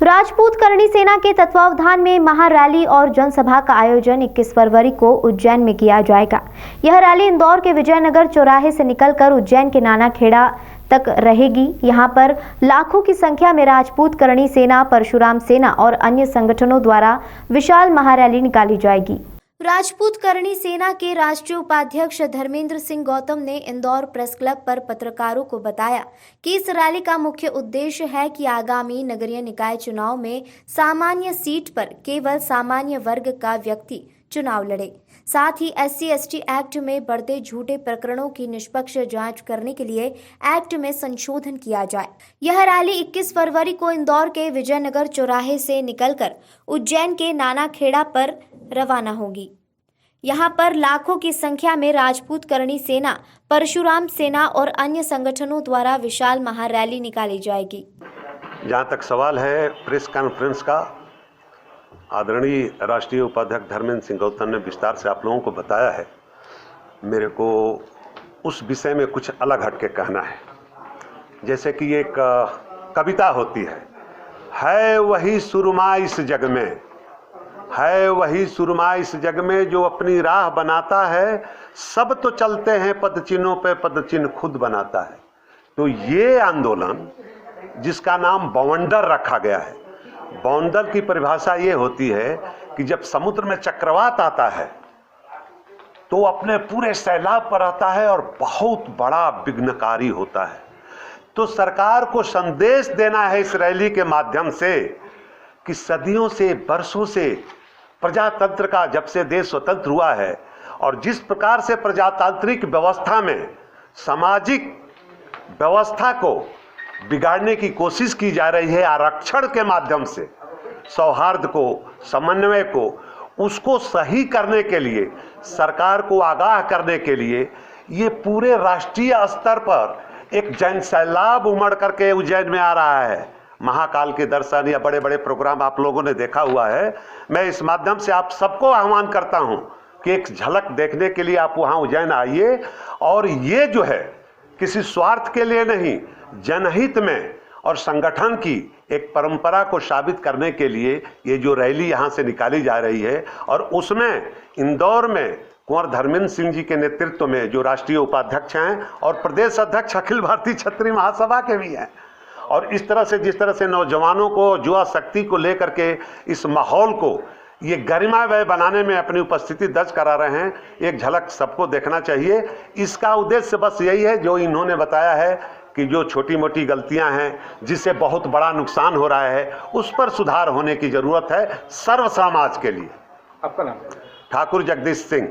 राजपूत करणी सेना के तत्वावधान में महारैली और जनसभा का आयोजन 21 फरवरी को उज्जैन में किया जाएगा। यह रैली इंदौर के विजयनगर चौराहे से निकलकर उज्जैन के नानाखेड़ा तक रहेगी। यहां पर लाखों की संख्या में राजपूत करणी सेना, परशुराम सेना और अन्य संगठनों द्वारा विशाल महारैली निकाली जाएगी। राजपूत करणी सेना के राष्ट्रीय उपाध्यक्ष धर्मेंद्र सिंह गौतम ने इंदौर प्रेस क्लब पर पत्रकारों को बताया कि इस रैली का मुख्य उद्देश्य है कि आगामी नगरीय निकाय चुनाव में सामान्य सीट पर केवल सामान्य वर्ग का व्यक्ति चुनाव लड़े। साथ ही SC/ST एक्ट में बढ़ते झूठे प्रकरणों की निष्पक्ष जांच करने के लिए एक्ट में संशोधन किया जाए। यह रैली 21 फरवरी को इंदौर के विजयनगर चौराहे से निकलकर उज्जैन के नानाखेड़ा पर रवाना होगी। यहाँ पर लाखों की संख्या में राजपूत करणी सेना, परशुराम सेना और अन्य संगठनों द्वारा विशाल महारैली निकाली जाएगी। जहाँ तक सवाल है प्रेस कॉन्फ्रेंस का, आदरणीय राष्ट्रीय उपाध्यक्ष धर्मेंद्र सिंह गौतम ने विस्तार से आप लोगों को बताया है। मेरे को उस विषय में कुछ अलग हटके कहना है। जैसे कि एक कविता होती है वही सुरमा इस जग में, है वही सुरमा इस जग में जो अपनी राह बनाता है, सब तो चलते हैं पद चिन्हों पे, पद चिन्ह खुद बनाता है। तो ये आंदोलन जिसका नाम बवंडर रखा गया है, बवंडर की परिभाषा ये होती है कि जब समुद्र में चक्रवात आता है तो अपने पूरे सैलाब पर आता है और बहुत बड़ा विघ्नकारी होता है। तो सरकार को संदेश देना है इस रैली के माध्यम से कि सदियों से, वर्षों से प्रजातंत्र का, जब से देश स्वतंत्र हुआ है और जिस प्रकार से प्रजातांत्रिक व्यवस्था में सामाजिक व्यवस्था को बिगाड़ने की कोशिश की जा रही है, आरक्षण के माध्यम से सौहार्द को, समन्वय को, उसको सही करने के लिए, सरकार को आगाह करने के लिए ये पूरे राष्ट्रीय स्तर पर एक जन सैलाब उमड़ करके उज्जैन में आ रहा है। महाकाल के दर्शन या बड़े बड़े प्रोग्राम आप लोगों ने देखा हुआ है। मैं इस माध्यम से आप सबको आह्वान करता हूं कि एक झलक देखने के लिए आप वहां उज्जैन आइए। और ये जो है किसी स्वार्थ के लिए नहीं, जनहित में और संगठन की एक परंपरा को साबित करने के लिए ये जो रैली यहाँ से निकाली जा रही है। और उसमें इंदौर में कुंवर धर्मेंद्र सिंह जी के नेतृत्व में जो राष्ट्रीय उपाध्यक्ष हैं और प्रदेश अध्यक्ष अखिल भारतीय क्षत्रिय महासभा के भी हैं, और इस तरह से जिस तरह से नौजवानों को युवा शक्ति को लेकर के इस माहौल को ये गरिमामय बनाने में अपनी उपस्थिति दर्ज करा रहे हैं, एक झलक सबको देखना चाहिए। इसका उद्देश्य बस यही है जो इन्होंने बताया है कि जो छोटी मोटी गलतियां हैं जिससे बहुत बड़ा नुकसान हो रहा है, उस पर सुधार होने की जरूरत है सर्व समाज के लिए। आपका नाम? ठाकुर जगदीश सिंह।